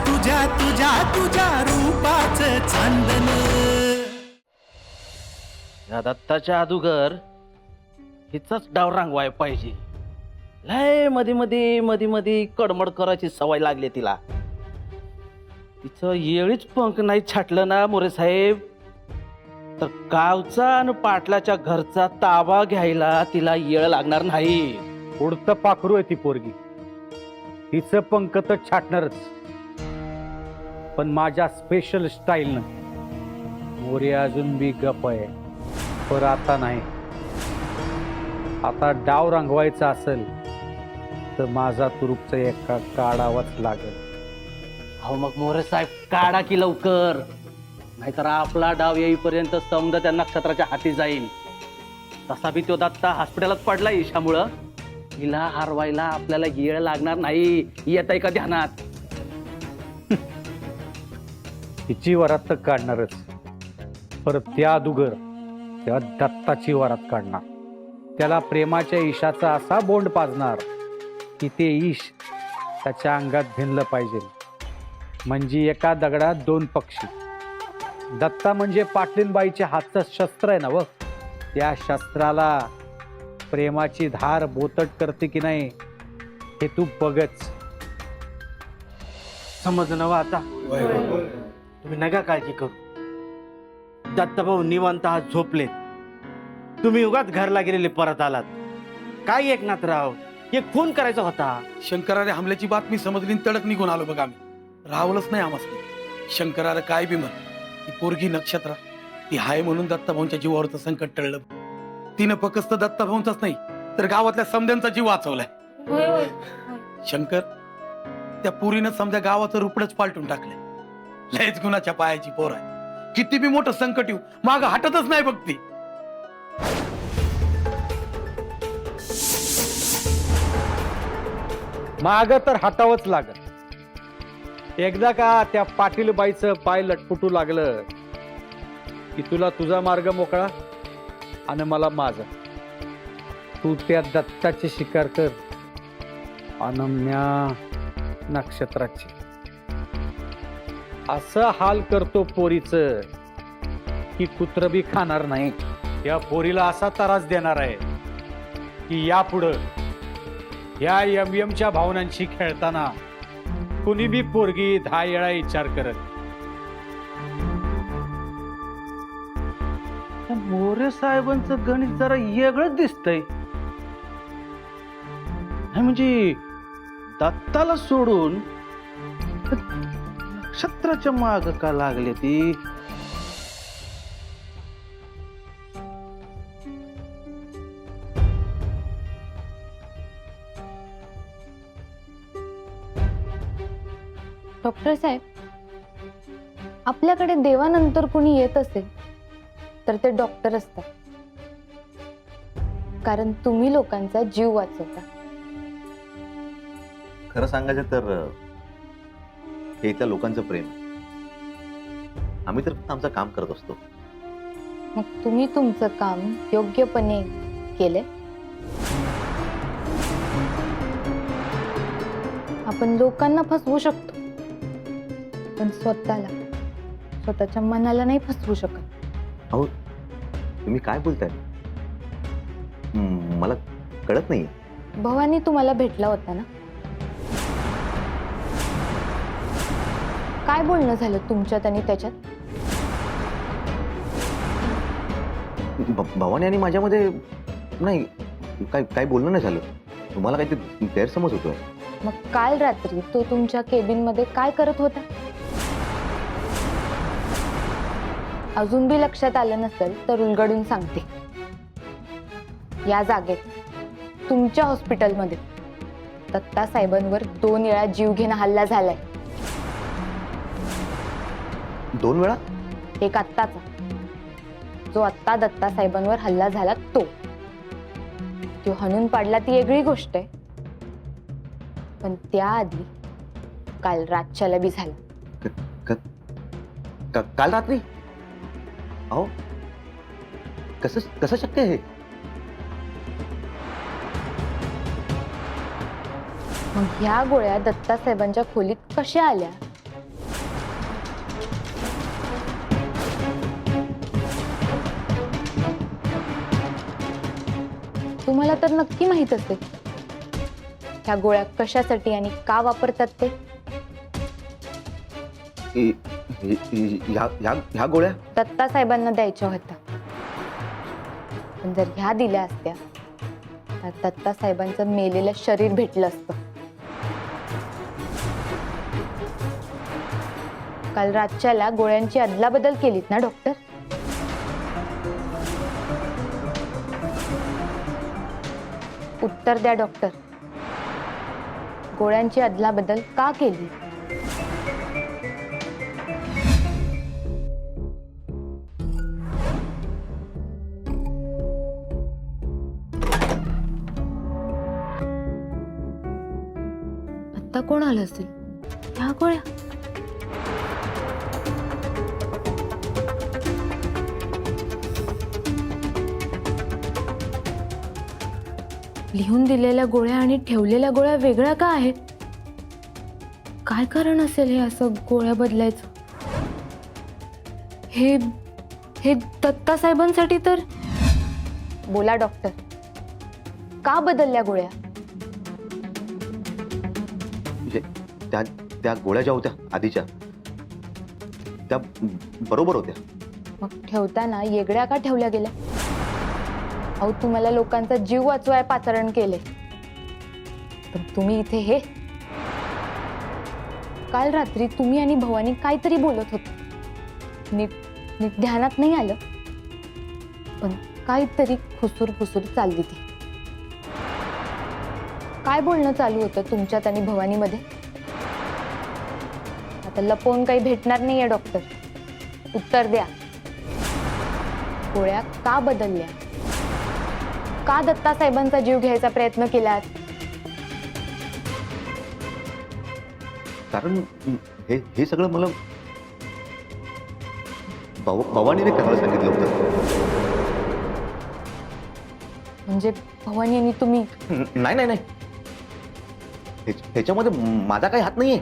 तुझ्या तुझ्या तुझ्या रूपाचं चांदन. या दत्ताच्या अदुगर हिचाच डाव रांगवाय पाहिजे. लय मध्ये मध्ये कडमड करायची सवय लागली तिला. तिचं येळीच पंख नाही छाटलं ना मोरे साहेब तर गावचा आणि पाटलाच्या घरचा ताबा घ्यायला तिला येळ लागणार नाही. उडतं पाखरू आहे ती पोरगी. तिचं पंख तर छाटणारच, पण माझ्या स्पेशल स्टाईलनं. मोरे अजून बी गप आहे, पर आता नाही. आता डाव रंगवायचा असेल तर माझा तुरुपचा एका काढावाच लागेल. अहो मग मोरे साहेब काढा की लवकर, नाहीतर आपला डाव येईपर्यंत समजा त्या नक्षत्राच्या हाती जाईल. तसा बी तो दत्ता हॉस्पिटलात पडला ईशामुळं. तिला हरवायला आपल्याला येळ लागणार नाही. येत आहे का ध्यानात? तिची वरात तर काढणारच, परत त्या अदुगर त्या दत्ताची वरात काढणार. त्याला प्रेमाच्या ईशाचा असा बोंड पाजणार की ते ईश त्याच्या अंगात भिनलं पाहिजे. म्हणजे एका दगडात दोन पक्षी. दत्ता म्हणजे पाटलीनबाईच्या हातचं शस्त्र आहे ना व. त्या शस्त्राला प्रेमाची धार बोतट करते की नाही हे तू बघच. समजलं वा आता? तुम्ही नका काळजी करू. दत्ताभाऊ निवांत आज झोपले. तुम्ही उगाच घरला गेलेले परत आलात. काय एकनाथराव, एक खून करायचा होता. शंकरारे हमल्याची बातमी समजली तडक निघून आलो बघ आम्ही. रावलंच नाही आम्हाला. शंकरारे काय बी म्हण, ती पोरगी नक्षत्र ती हाय म्हणून दत्ताभाऊंच्या जीवावरचं संकट टळलं. तिनं फक्त दत्ताभाऊंचाच नाही तर गावातल्या समद्यांचा जीव वाचवलाय. शंकर, त्या पुरीनं समजा गावाचं रुपडच पालटून टाकलंय. लयच गुणाच्या पायाची पोर आहे. किती बी मोठं संकट येऊ माग हटतच नाही बघ ती. माग तर हटावंच लागत. एकदा का त्या पाटीलबाईचं पाय लटपुटू लागलं की तुला तुझा मार्ग मोकळा आणि मला माझा. तू त्या दत्ताची शिकार कर, अनम्या नक्षत्राची. असं हाल करतो पोरीचं की कुत्र बी खाणार नाही. या पोरीला असा त्रास देणार आहे की यापुढं या यमयमच्या भावनांशी खेळताना कुणी बी पोरगी 10 वेळा विचार करत. मोरे साहेबांचं गणित जरा वेगळंच दिसतंय. म्हणजे दत्ताला सोडून नक्षत्राच्या माग का लागले ती? डॉक्टर साहेब, आपल्याकडे देवानंतर कुणी येत असेल तर ते डॉक्टर असतात. कारण तुम्ही लोकांचा जीव वाचवता. खरं सांगायचं तर हे इथल्या लोकांचं प्रेम. आम्ही तर फक्त आमचं काम करत असतो. मग तुम्ही तुमचं काम योग्यपणे केलंय. आपण लोकांना फसवू शकतो, पण स्वतःच्या मनाला नाही फसवू शकत. अहो, तुम्ही काय बोलताय? मला कळत नाही. भवानी तुम्हाला भेटला होता ना? काय बोलणं झालं तुमच्यात आणि त्याच्यात? भवानी आणि माझ्यामध्ये नाही, काय बोलणं नाही झालं. तुम्हाला काहीतरी गैरसमज होतोय. मग काल रात्री तो तुमच्या केबिन मध्ये काय करत होता? अजून बी लक्षात आलं नसेल तर उलगडून सांगते. या जागेत तुमच्या हॉस्पिटलमध्ये दत्ता साहेबांवर 2 वेळा जीवघेणा हल्ला झालाय. 2 वेळा? एक आत्ताचा, जो आत्ता दत्ता साहेबांवर हल्ला झाला तो हाणून पाडला ती वेगळी गोष्ट आहे. पण त्याआधी काल रातच्याला बी झाला. काल रात्री? अहो, कसं शक्य आहे? मग ह्या गोळ्या दत्ता साहेबांच्या खोलीत कशा आल्या तुम्हाला तर नक्की माहित असेल ह्या गोळ्या कशासाठी आणि का वापरतात ते. ह्या गोळ्या दत्ता साहेबांना द्यायच्या होत्या, पण जर ह्या दिल्या असत्या तर दत्ता साहेबांचं मेलेलं शरीर भेटलं असतं. काल रातच्याला गोळ्यांची अदलाबदल केलीत ना डॉक्टर? उत्तर द्या डॉक्टर, गोळ्यांची अदलाबदल का केली? आता कोण आलं असेल? ह्या गोळ्या लिहून दिलेल्या गोळ्या आणि ठेवलेल्या गोळ्या वेगळ्या का आहेत? काय कारण असेल हे असं गोळ्या बदलायचं? हे हे दत्ता साहेबांसाठी तर. बोला डॉक्टर, का बदलल्या गोळ्या? म्हणजे त्या गोळ्या ज्या होत्या आधीच्या त्या बरोबर होत्या. मग ठेवताना वेगळ्या का ठेवल्या गेल्या? अहो, तुम्हाला लोकांचा जीव वाचवाय पाचारण केले, पण तुम्ही इथे हे. काल रात्री तुम्ही आणि भवानी काहीतरी बोलत होते, नीट नीट ध्यानात नाही आलं, पण काहीतरी खुसूर चालली ती. काय बोलणं चालू होतं तुमच्यात आणि भवानीमध्ये? आता लपवून काही भेटणार नाहीये डॉक्टर, उत्तर द्या. गोळ्या का बदलल्या? का दत्ता साहेबांचा जीव घ्यायचा प्रयत्न केलात? कारण हे सगळं मला भवानीने करायला सांगितलं होतं. म्हणजे भवानी आणि तुम्ही? नाही, ह्याच्यामध्ये माझा काही हात नाहीये.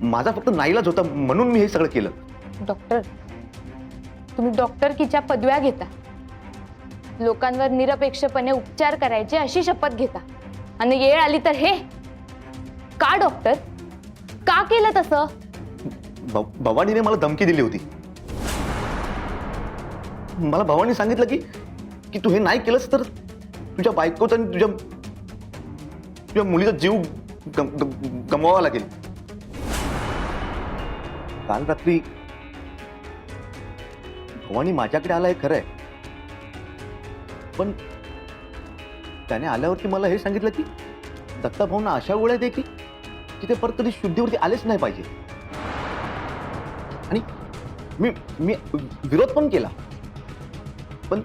माझा फक्त नाईलाज होता म्हणून मी हे सगळं केलं. डॉक्टर, तुम्ही डॉक्टरकीच्या पदव्या घेता, लोकांवर निरपेक्षपणे उपचार करायचे अशी शपथ घेता, आणि वेळ आली तर हे का? डॉक्टर, का केलं तसं? भवानीने मला धमकी दिली होती. मला भवानी सांगितलं की तू हे नाही केलंस तर तुझ्या बायकोचा आणि तुझ्या मुलीचा जीव गमवावा लागेल. काल रात्री भवानी माझ्याकडे आलाय खरंय, पण त्याने आल्यावरती मला हे सांगितलं की दत्ता भाऊंना अशा गोळ्या दे की तिथे परत कधी शुद्धीवरती आलेच नाही पाहिजे. आणि मी विरोध पण केला, पण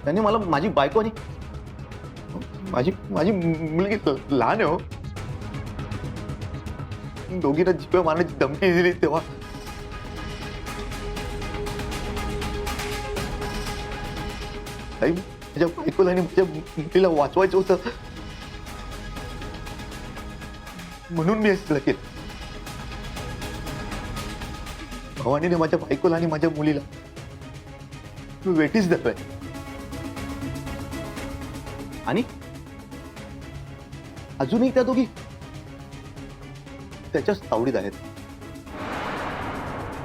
त्याने मला माझी बायको आणि माझी मुलगी लहान आहे हो, दोघींना जीव मारण्याची धमकी दिली तेव्हा माझ्या बायकोला आणि माझ्या मुलीला वाचवायचं होतं म्हणून मी असं केलं. भवानीने माझ्या बायकोला आणि माझ्या मुलीला वेटीच धरलाय आणि अजूनही त्या दोघी त्याच्याच तावडीत आहेत.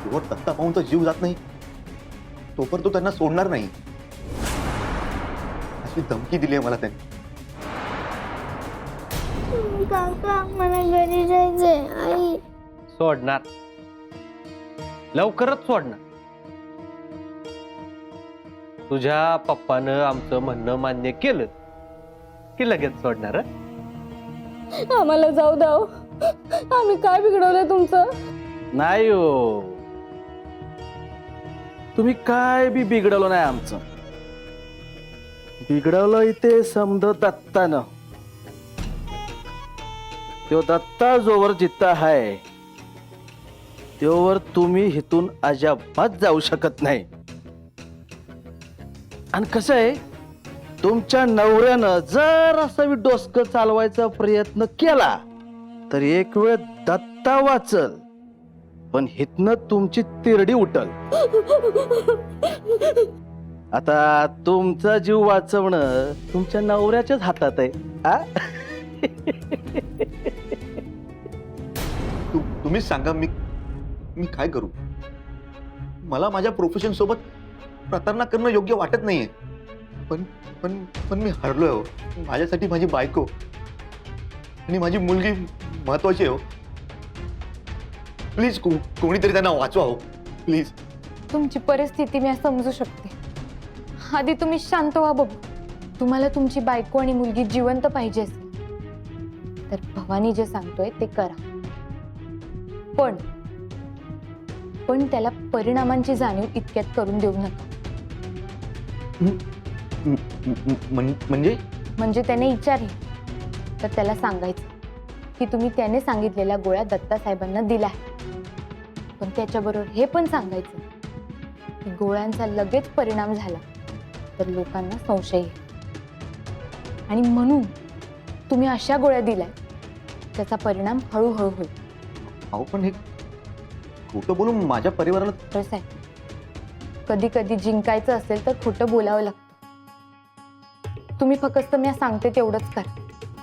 जोवर दत्ता भाऊंचा जीव जात नाही तोपर्यंत तो त्यांना सोडणार नाही अशी धमकी दिली आहे मला त्यांनी. काका, मला घरी जायचंय. आई, सोडणार, लवकरच सोडणार. तुझ्या पप्पानं आमचं म्हणणं मान्य केलं की लगेच सोडणार. आम्हाला जाऊ द्याव. आम्ही काय बिघडवलंय तुमचं? नाही हो, तुम्ही काय बी बिघडवलं नाही आमचं. बिघडवलं इथे समद दत्तानं. तो दत्ता जोवर जित्ता आहे तोवर तुम्ही इथून अजिबात जाऊ शकत नाही. आणि कसं आहे, तुमच्या नवऱ्यानं जर असं डोसकं चालवायचा प्रयत्न केला तर एक वेळ दत्ता वाचल, पण हितनं तुमची तिरडी उठल. आता तुमचा जीव वाचवणं तुमच्या नवऱ्याच्याच हातात आहे आ? तुम्हीच सांगा मी मी काय करू. मला माझ्या प्रोफेशन सोबत प्रतारणा करणं योग्य वाटत नाहीये. पण पण पण मी हरलोय हो. माझ्यासाठी माझी बायको आणि माझी मुलगी महत्वाची आहे हो. प्लीज कोणीतरी त्यांना वाचवा हो प्लीज. तुमची परिस्थिती मी समजू शकते. आधी तुम्ही शांत व्हा बघू. तुम्हाला तुमची बायको आणि मुलगी जिवंत पाहिजे असेल तर भवानी जे सांगतोय ते करा. पण त्याला परिणामांची जाणीव इतक्यात करून देऊ नका. म्हणजे त्याने विचारले तर त्याला सांगायचं की तुम्ही त्याने सांगितलेल्या गोळ्या दत्तासाहेबांना दिल्या आहेत. पण त्याच्याबरोबर हे पण सांगायचं की गोळ्यांचा लगेच परिणाम झाला तर लोकांना संशय येईल आणि म्हणून तुम्ही अशा गोळ्या दिल्या त्याचा परिणाम हळूहळू होईल. अहो पण हे खोटं बोलून माझ्या परिवाराला. कसं आहे, कधी कधी जिंकायचं असेल तर खोटं बोलावं लागतं. तुम्ही फक्त मी सांगते तेवढंच करा.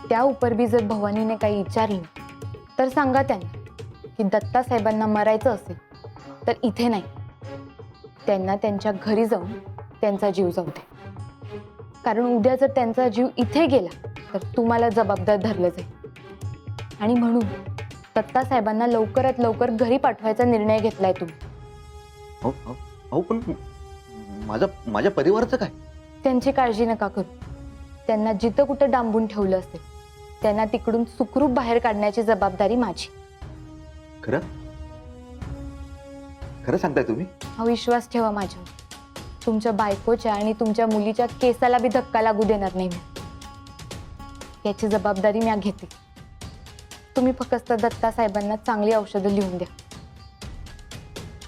त्या उपरबी जर भवानीने काही विचारलं तर सांगा त्यांना की दत्तासाहेबांना मरायचं असेल तर इथे नाही, त्यांना त्यांच्या घरी जाऊन त्यांचा जीव जाऊ दे. कारण उद्या जर त्यांचा जीव इथे गेला तर तुम्हाला जबाबदार धरलं जाईल. आणि म्हणून दत्तासाहेबांना लवकरात लवकर घरी पाठवायचा निर्णय घेतलाय तुम्ही. अहो पण माझ्या परिवाराचं काय. त्यांची काळजी नका करू. त्यांना जिथं कुठं डांबून ठेवलं असेल त्यांना तिकडून सुखरूप बाहेर काढण्याची जबाबदारी माझी. खरं खरं सांगताय तुम्ही. हा विश्वास ठेवा माझ्यावर. तुमच्या बायकोच्या आणि तुमच्या मुलीच्या केसाला बी धक्का लागू देणार नाही मी. याची जबाबदारी मी घेते. तुम्ही फक्त दत्तासाहेबांना चांगली औषधं लिहून द्या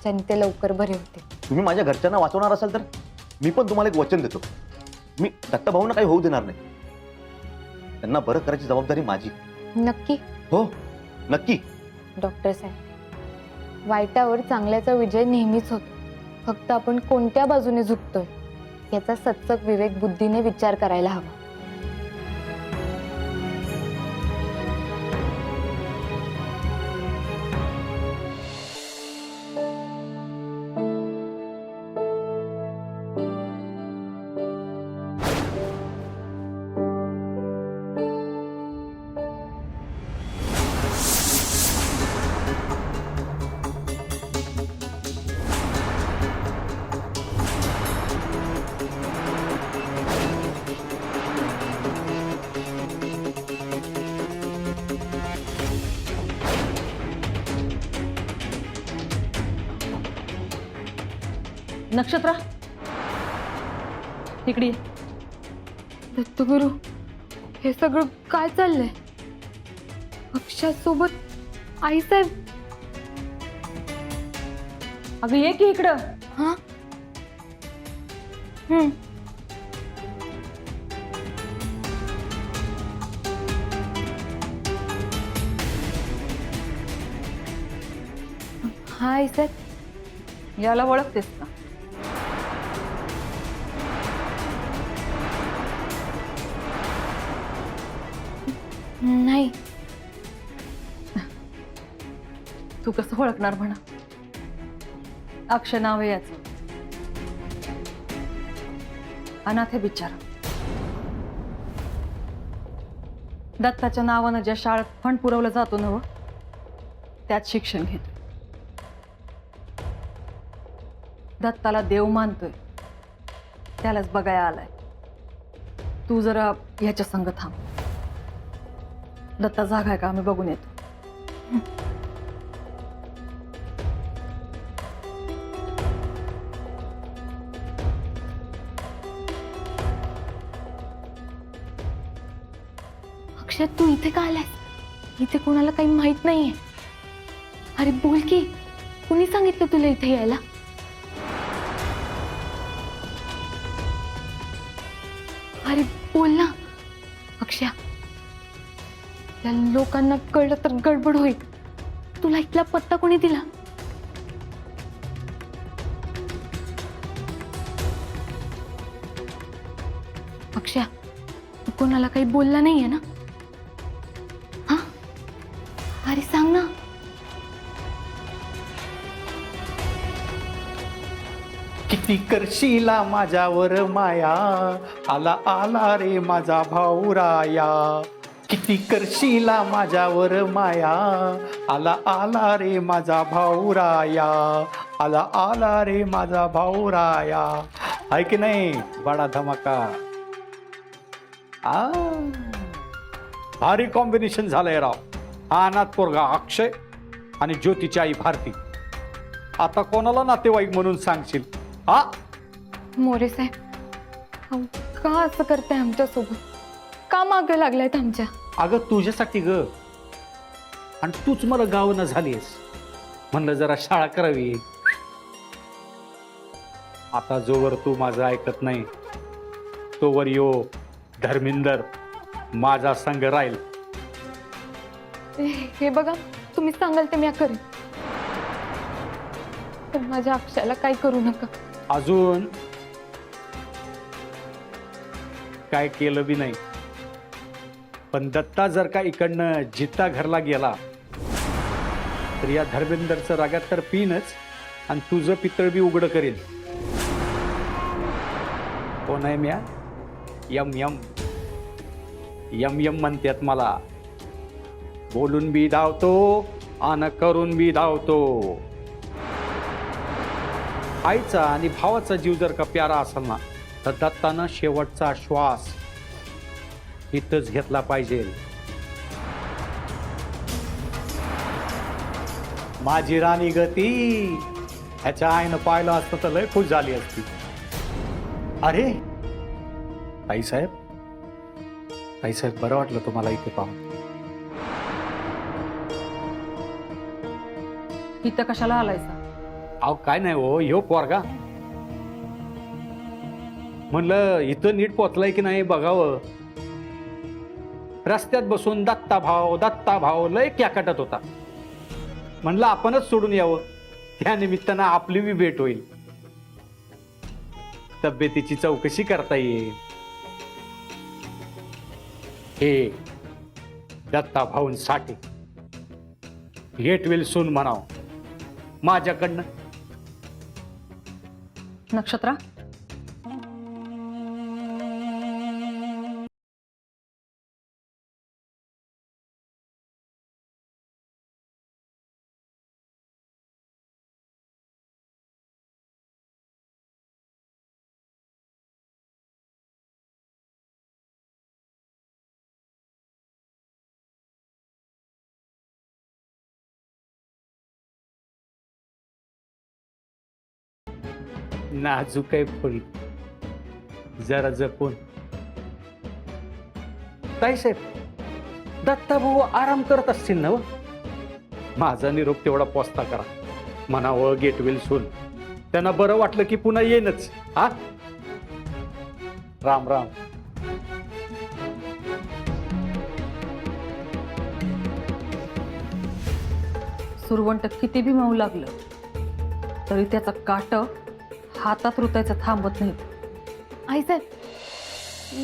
ज्याने ते लवकर बरे होते. तुम्ही माझ्या घरच्यांना वाचवणार असाल तर मी पण तुम्हाला एक वचन देतो. मी दत्ताभाऊंना काही होऊ देणार नाही. त्यांना बरं करायची जबाबदारी माझी. नक्की. हो नक्की. डॉक्टर साहेब, वाईटावर चांगल्याचा विजय नेहमीच होतो. फक्त आपण कोणत्या बाजूने झुकतोय याचा सचक विवेक बुद्धीने विचार करायला हवा. नक्षत्रा इकडे ये. दत्तगुरु, हे सगळं काय चाललंय? अक्षासोबत आईसाहेब. अगं ये की इकडं. हा. हा आईसाहेब. याला ओळखतेस ना? नाही. तू कसं ओळखणार म्हणा. अक्षय नाव आहे याचं. अनाथ आहे बिचारा. दत्ताच्या नावानं ज्या शाळेत फंड पुरवलं जातो ना, त्यात शिक्षण घेतो. दत्ताला देव मानतोय, त्यालाच बघायला आलाय. तू जरा ह्याच्या संग थांब. दत्ता जागा आहे का आम्ही बघून येतो. अक्षय, तू इथे का आलाय? इथे कोणाला काही माहित नाहीये. अरे बोल की, कुणी सांगितलं तुला इथे यायला? अरे बोल ना अक्षय. त्या लोकांना कळलं तर गडबड होईल. तुला इथला पत्ता कोणी दिला? अक्षय, तू कोणाला काही बोलला नाहीये ना? हा, अरे सांग ना. किती करशीला माझ्यावर माया, आला आला रे माझा भाऊराया. किती करशीला माझ्यावर माया, आला आला रे माझा भाऊराया, आला आला रे माझा भाऊराया. आहे की नाही बडा धमाका? भारी कॉम्बिनेशन झालंय राव. हा अनाथ पोरगा अक्षय आणि ज्योतीची आई भारती. आता कोणाला नातेवाईक म्हणून सांगशील? हा, मोरे साहेब, अहो, का असं करताय आमच्यासोबत? का मागे लागलायत आमच्या? अगं तुझ्यासाठी ग, आणि तूच मला गावना झालीस. म्हणलं जरा शाळा करावी. आता जोवर तू माझं ऐकत नाही तोवर यो धर्मिंदर माझा संग राहील. हे बघा, तुम्ही सांगाल ते मी करेन, पण माझ्या अक्षयाला काही करू नका. अजून काय केलं बी नाही, पण दत्ता जर का इकडनं जित्ता घरला गेला तर या धर्मेंदरचं रागात तर पिनच, आणि तुझं पितळ बी उघड करेल. कोण आहे म्या? यम यम यम यम म्हणतात मला. बोलून बी धावतो आणि करून बी धावतो. आईचा आणि भावाचा जीव जर का प्यारा असेल ना, तर दत्तानं शेवटचा श्वास इथंच घेतला पाहिजे. माझी राणी गती ह्याच्या आईनं पाहिलं असतं तर लय खुश झाली असती. अरे ताईसाहेब, ताईसाहेब, बरं वाटलं तुम्हाला इथे पाहून. इथं कशाला आलायसा? अहो काय नाही हो, ह्यो पोरगा. म्हणलं इथं नीट पोचलाय की नाही बघावं. रस्त्यात बसून दत्ता भाव लय क्याकटत होता. म्हणलं आपणच सोडून यावं, त्या निमित्तानं आपली बी भेट होईल, तब्येतीची चौकशी करता येईल. हे दत्ता भाऊंसाठी गेट विल सून म्हणाव माझ्याकडनं. नक्षत्रा, नाजूक आहे फुल, जरा जपून. ताईसाहेब, दत्ता भाऊ आराम करत असतील ना? माझा निरोप तेवढा पोचता करा. म्हणावं गेट विल सून. त्यांना बरं वाटलं की पुन्हा येईनच. हा, राम राम. सुरवंट किती बी मऊ लागलं तरी त्याचा काट हातात रुतायचं थांबत नाही. आई साहेब,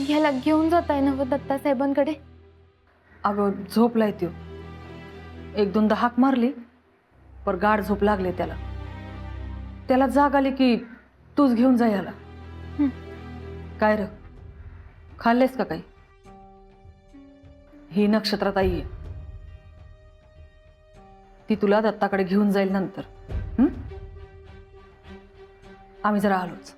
ह्याला घेऊन जात आहे ना दत्ता साहेबांकडे? अगं झोपलाय त्यो. एक दोनदा हाक मारली पर गाढ झोप लागले त्याला. त्याला जाग आली की तूच घेऊन जा याला. काय र, खाल्लेस का काही? ही नक्षत्राताई आहे, ती तुला दत्ताकडे घेऊन जाईल नंतर. आम्ही जरा आलोच.